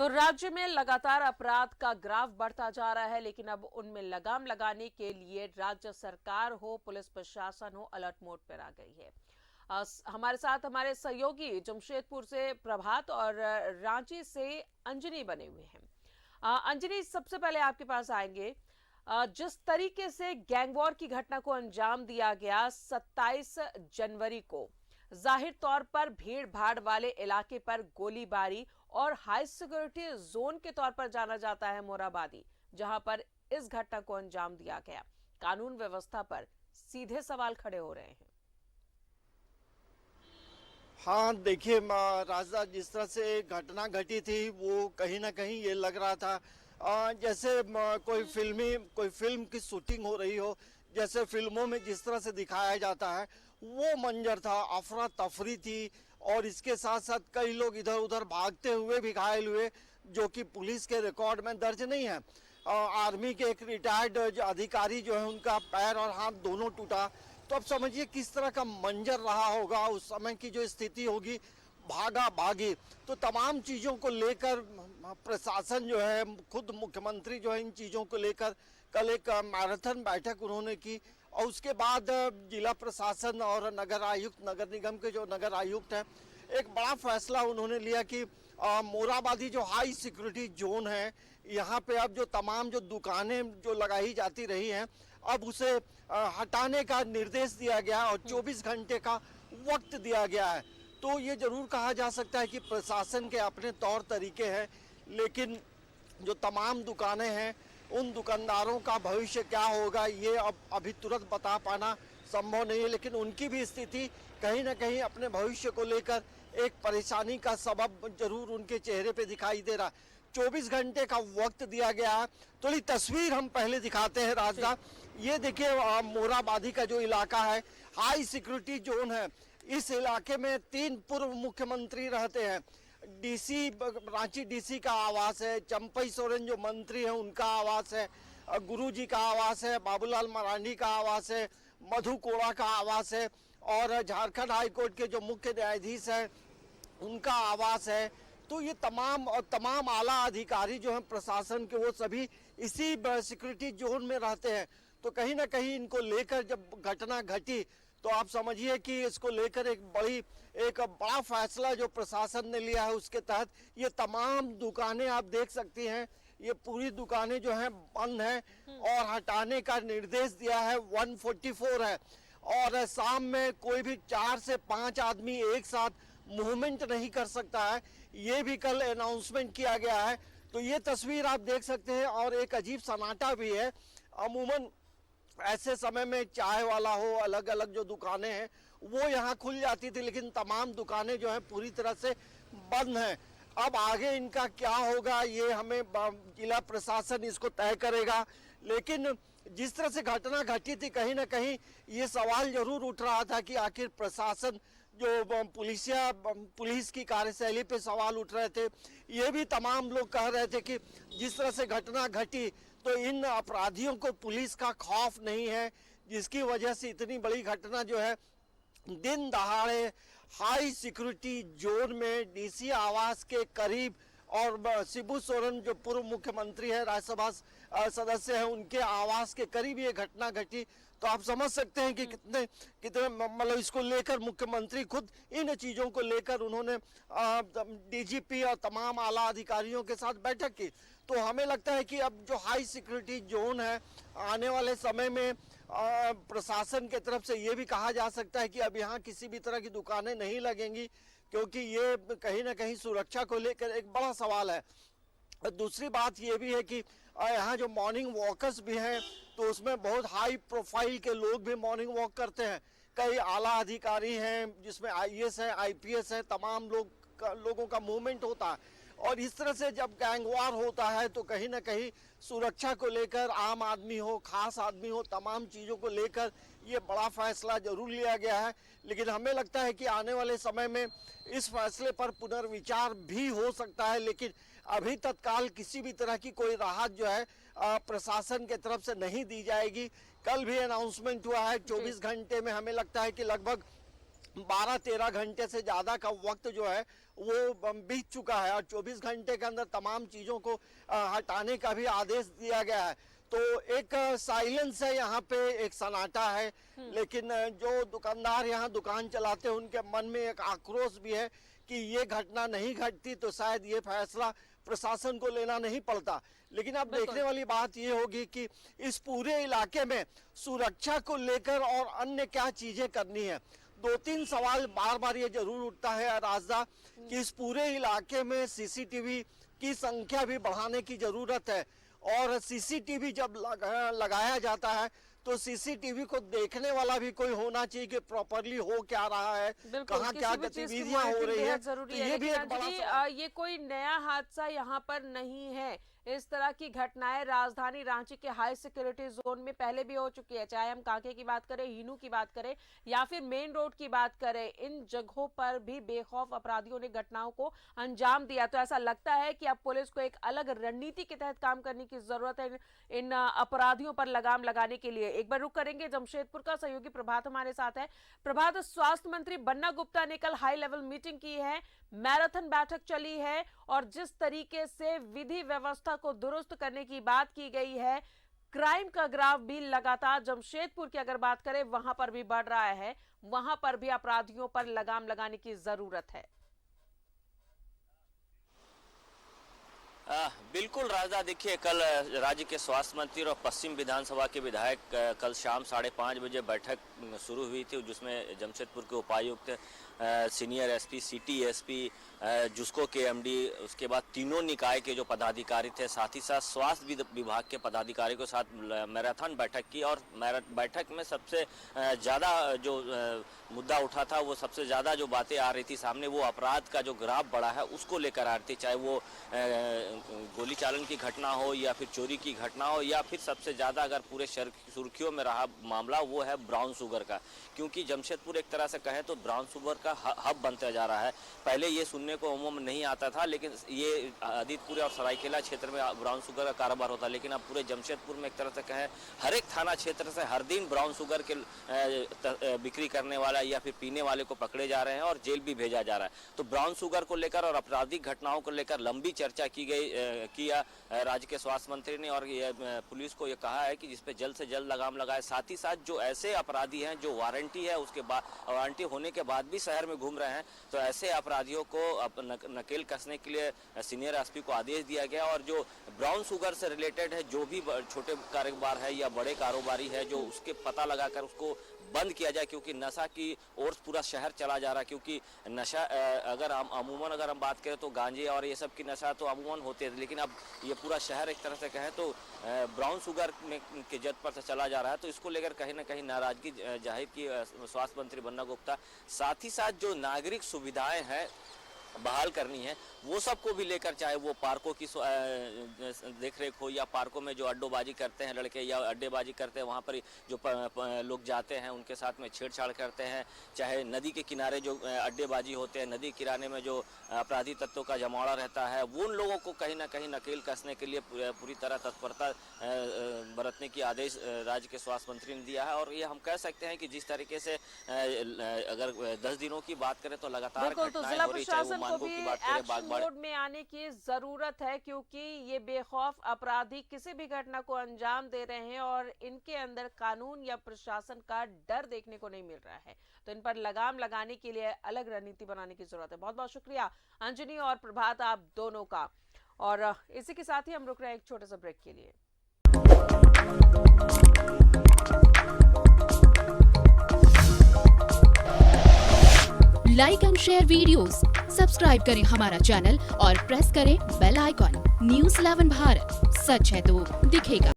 तो राज्य में लगातार अपराध का ग्राफ बढ़ता जा रहा है, लेकिन अब उनमें लगाम लगाने के लिए राज्य सरकार हो, पुलिस प्रशासन हो, अलर्ट मोड पर आ गई है। हमारे साथ हमारे सहयोगी जमशेदपुर से प्रभात और रांची से अंजनी बने हुए हैं। अंजनी, सबसे पहले आपके पास आएंगे। जिस तरीके से गैंगवॉर की घटना को अंजाम दिया गया 27 जनवरी को, जाहिर तौर पर भीड़ भाड़ वाले इलाके पर गोलीबारी और हाई सिक्योरिटी जोन के तौर पर जाना जाता है मोराबादी, जहां पर इस घटना को अंजाम दिया गया। कानून व्यवस्था पर सीधे सवाल खड़े हो रहे हैं। हाँ देखिए राजा, जिस तरह से घटना घटी थी वो कहीं ना कहीं ये लग रहा था जैसे कोई फिल्म की शूटिंग हो रही हो। जैसे फिल्मों में जिस तरह से दिखाया जाता है वो मंजर था, अफरा तफरी थी। और इसके साथ साथ कई लोग इधर उधर भागते हुए भी घायल हुए, जो कि पुलिस के रिकॉर्ड में दर्ज नहीं है। आर्मी के एक रिटायर्ड अधिकारी जो है, उनका पैर और हाथ दोनों टूटा। तो अब समझिए किस तरह का मंजर रहा होगा, उस समय की जो स्थिति होगी, भागा भागी। तो तमाम चीज़ों को लेकर प्रशासन जो है, खुद मुख्यमंत्री जो है, इन चीज़ों को लेकर कल एक मैराथन बैठक उन्होंने की। और उसके बाद जिला प्रशासन और नगर आयुक्त, नगर निगम के जो नगर आयुक्त हैं, एक बड़ा फैसला उन्होंने लिया कि मोराबादी जो हाई सिक्योरिटी जोन है, यहाँ पे अब जो तमाम जो दुकानें जो लगाई जाती रही हैं, अब उसे हटाने का निर्देश दिया गया और 24 घंटे का वक्त दिया गया है। तो ये जरूर कहा जा सकता है कि प्रशासन के अपने तौर तरीके हैं, लेकिन जो तमाम दुकानें हैं, उन दुकानदारों का भविष्य क्या होगा ये अब अभी तुरंत बता पाना संभव नहीं है। लेकिन उनकी भी स्थिति कहीं ना कहीं अपने भविष्य को लेकर एक परेशानी का सबब जरूर उनके चेहरे पे दिखाई दे रहा है। 24 घंटे का वक्त दिया गया है। थोड़ी तस्वीर हम पहले दिखाते हैं राजदा। ये देखिए मोराबादी का जो इलाका है, हाई सिक्योरिटी जोन है। इस इलाके में 3 पूर्व मुख्यमंत्री रहते हैं। डीसी, रांची डीसी का आवास है, चंपई सोरेन जो मंत्री हैं उनका आवास है, गुरुजी का आवास है, बाबूलाल मरांडी का आवास है, मधु कोड़ा का आवास है, और झारखंड हाईकोर्ट के जो मुख्य न्यायाधीश हैं उनका आवास है। तो ये तमाम आला अधिकारी जो हैं प्रशासन के, वो सभी इसी सिक्योरिटी जोन में रहते हैं। तो कहीं ना कहीं इनको लेकर जब घटना घटी, तो आप समझिए कि इसको लेकर एक बड़ा फैसला जो प्रशासन ने लिया है, उसके तहत ये तमाम दुकानें आप देख सकती हैं, ये पूरी दुकानें जो हैं बंद हैं और हटाने का निर्देश दिया है। 144 है और शाम में कोई भी 4 से 5 आदमी एक साथ मूवमेंट नहीं कर सकता है, ये भी कल अनाउंसमेंट किया गया है। तो ये तस्वीर आप देख सकते हैं और एक अजीब सन्नाटा भी है। अमूमन ऐसे समय में चाय वाला हो, अलग अलग जो दुकानें हैं वो यहाँ खुल जाती थी, लेकिन तमाम दुकानें जो हैं पूरी तरह से बंद हैं। अब आगे इनका क्या होगा ये हमें जिला प्रशासन इसको तय करेगा। लेकिन जिस तरह से घटना घटी थी, कहीं ना कहीं ये सवाल जरूर उठ रहा था कि आखिर प्रशासन जो पुलिस की कार्यशैली पे सवाल उठ रहे थे। ये भी तमाम लोग कह रहे थे कि जिस तरह से घटना घटी, तो इन अपराधियों को पुलिस का खौफ नहीं है, जिसकी वजह से इतनी बड़ी घटना जो है दिन दहाड़े हाई सिक्योरिटी जोन में डीसी आवास के करीब, और शिबू सोरेन जो पूर्व मुख्यमंत्री है, राज्यसभा सदस्य हैं, उनके आवास के करीब ये घटना घटी। तो आप समझ सकते हैं कि कितने कितने मतलब इसको लेकर मुख्यमंत्री खुद इन चीज़ों को लेकर उन्होंने डीजीपी और तमाम आला अधिकारियों के साथ बैठक की। तो हमें लगता है कि अब जो हाई सिक्योरिटी जोन है, आने वाले समय में प्रशासन के तरफ से ये भी कहा जा सकता है कि अब यहाँ किसी भी तरह की दुकानें नहीं लगेंगी, क्योंकि ये कहीं ना कहीं सुरक्षा को लेकर एक बड़ा सवाल है। दूसरी बात ये भी है कि यहाँ जो मॉर्निंग वॉकर्स भी हैं, तो उसमें बहुत हाई प्रोफाइल के लोग भी मॉर्निंग वॉक करते हैं। कई आला अधिकारी हैं, जिसमें आईएएस है, आईपीएस है, तमाम लोगों का मूवमेंट होता है। और इस तरह से जब गैंगवार होता है, तो कहीं ना कहीं सुरक्षा को लेकर आम आदमी हो, खास आदमी हो, तमाम चीज़ों को लेकर ये बड़ा फैसला जरूर लिया गया है। लेकिन हमें लगता है कि आने वाले समय में इस फैसले पर पुनर्विचार भी हो सकता है। लेकिन अभी तत्काल किसी भी तरह की कोई राहत जो है प्रशासन के तरफ से नहीं दी जाएगी। कल भी अनाउंसमेंट हुआ है, 24 घंटे में हमें लगता है कि लगभग 12-13 घंटे से ज़्यादा का वक्त जो है वो बीत चुका है और 24 घंटे के अंदर तमाम चीजों को हटाने का भी आदेश दिया गया है। तो एक साइलेंस है यहाँ पे, एक सन्नाटा है, लेकिन जो दुकानदार यहाँ दुकान चलाते हैं उनके मन में एक आक्रोश भी है कि ये घटना नहीं घटती तो शायद ये फैसला प्रशासन को लेना नहीं पड़ता। लेकिन अब देखने वाली बात ये होगी कि इस पूरे इलाके में सुरक्षा को लेकर और अन्य क्या चीजें करनी है। 2-3 सवाल बार बार ये जरूर उठता है राजदा कि इस पूरे इलाके में सीसीटीवी की संख्या भी बढ़ाने की जरूरत है और सीसीटीवी जब लगाया जाता है तो सीसीटीवी को देखने वाला भी कोई होना चाहिए कि प्रॉपरली हो क्या रहा है, कहाँ क्या गतिविधियां हो रही है। तो ये भी एक बड़ा ये कोई नया हादसा यहाँ पर नहीं है। इस तरह की घटनाएं राजधानी रांची के हाई सिक्योरिटी जोन में पहले भी हो चुकी है, चाहे हम कांके की बात करें, हीनू की बात करें या फिर मेन रोड की बात करें। इन जगहों पर भी बेखौफ अपराधियों ने घटनाओं को अंजाम दिया। तो ऐसा लगता है कि अब पुलिस को एक अलग रणनीति के तहत काम करने की जरूरत है इन अपराधियों पर लगाम लगाने के लिए। एक बार रुक करेंगे जमशेदपुर का। सहयोगी प्रभात हमारे साथ है। प्रभात, स्वास्थ्य मंत्री बन्ना गुप्ता ने कल हाई लेवल मीटिंग की है, मैराथन बैठक चली है और जिस तरीके से विधि व्यवस्था को दुरुस्त करने की बात की गई है, क्राइम का ग्राफ भी लगातार जमशेदपुर की अगर बात करें वहां पर भी बढ़ रहा है, वहां पर भी अपराधियों पर लगाम लगाने की जरूरत है। बिल्कुल राजा, देखिए कल राज्य के स्वास्थ्य मंत्री और पश्चिम विधानसभा के विधायक कल शाम 5:30 बजे बैठक शुरू हुई थी, जिसमें जमशेदपुर के उपायुक्त, senior SP, city SP, JUSCO के एमडी, उसके बाद तीनों निकाय के जो पदाधिकारी थे, साथ ही साथ स्वास्थ्य विभाग के पदाधिकारी के साथ मैराथन बैठक की। और बैठक में सबसे ज़्यादा जो मुद्दा उठा था, वो सबसे ज़्यादा जो बातें आ रही थी सामने, वो अपराध का जो ग्राफ बढ़ा है उसको लेकर आ रही थी। चाहे वो गोली चालन की घटना हो या फिर चोरी की घटना हो या फिर सबसे ज़्यादा अगर पूरे सुर्खियों में रहा मामला वो है ब्राउन शुगर का, क्योंकि जमशेदपुर एक तरह से कहें तो ब्राउन शुगर का हब बनता जा रहा है। पहले ये सुनने को अमूमन नहीं आता था, लेकिन ये आदितपुर और सरायकेला क्षेत्र में ब्राउन शुगर का कारोबार होता है, लेकिन अब पूरे जमशेदपुर में एक तरह से कहें हर एक थाना क्षेत्र से हर दिन ब्राउन शुगर के बिक्री करने वाला या फिर पीने वाले को पकड़े जा रहे हैं और जेल भी भेजा जा रहा है। तो ब्राउन शुगर को लेकर और आपराधिक घटनाओं को लेकर लंबी चर्चा किया राज्य के स्वास्थ्य मंत्री ने, और ये पुलिस को ये कहा है कि जिस पे जल्द से जल्द लगाम लगाए। साथ ही साथ जो ऐसे अपराधी हैं जो वारंटी है, उसके बाद वारंटी होने के बाद भी शहर में घूम रहे हैं, तो ऐसे अपराधियों को नकेल कसने के लिए सीनियर एसपी को आदेश दिया गया। और जो ब्राउन शुगर से रिलेटेड है, जो भी छोटे कारोबार है या बड़े कारोबारी है, जो उसके पता लगाकर उसको बंद किया जाए, क्योंकि नशा की ओर पूरा शहर चला जा रहा है। क्योंकि नशा अगर हम बात करें तो गांजे और ये सब की नशा तो अमूमन होते हैं, लेकिन अब ये पूरा शहर एक तरह से कहें तो ब्राउन शुगर में के जद पर से चला जा रहा है। तो इसको लेकर कहीं ना कहीं नाराजगी जाहिर की स्वास्थ्य मंत्री बन्ना गुप्ता। साथ ही साथ जो नागरिक सुविधाएं हैं बहाल करनी है, वो सबको भी लेकर, चाहे वो पार्कों की देखरेख हो या पार्कों में जो अड्डोबाजी करते हैं लड़के या अड्डेबाजी करते हैं, वहाँ पर जो लोग जाते हैं उनके साथ में छेड़छाड़ करते हैं, चाहे नदी के किनारे जो अड्डेबाजी होते हैं, नदी किनारे में जो अपराधी तत्वों का जमावड़ा रहता है, वो उन लोगों को कहीं ना कहीं नकेल कसने के लिए पूरी तरह तत्परता बरतने की आदेश राज्य के स्वास्थ्य मंत्री ने दिया है। और ये हम कह सकते हैं कि जिस तरीके से अगर 10 दिनों की बात करें तो लगातार घटनाएं हो रही, चाहे को भी एक्शन मोड में आने की जरूरत है, क्योंकि ये बेखौफ अपराधी किसी भी घटना को अंजाम दे रहे हैं और इनके अंदर कानून या प्रशासन का डर देखने को नहीं मिल रहा है। तो इन पर लगाम लगाने के लिए अलग रणनीति बनाने की जरूरत है। बहुत बहुत शुक्रिया अंजनी और प्रभात आप दोनों का। और इसी के साथ ही हम रुक रहे हैं एक छोटे से ब्रेक के लिए। Like and share videos, subscribe करें हमारा चैनल और प्रेस करें बेल आइकॉन। न्यूज़ 11 भारत, सच है तो दिखेगा।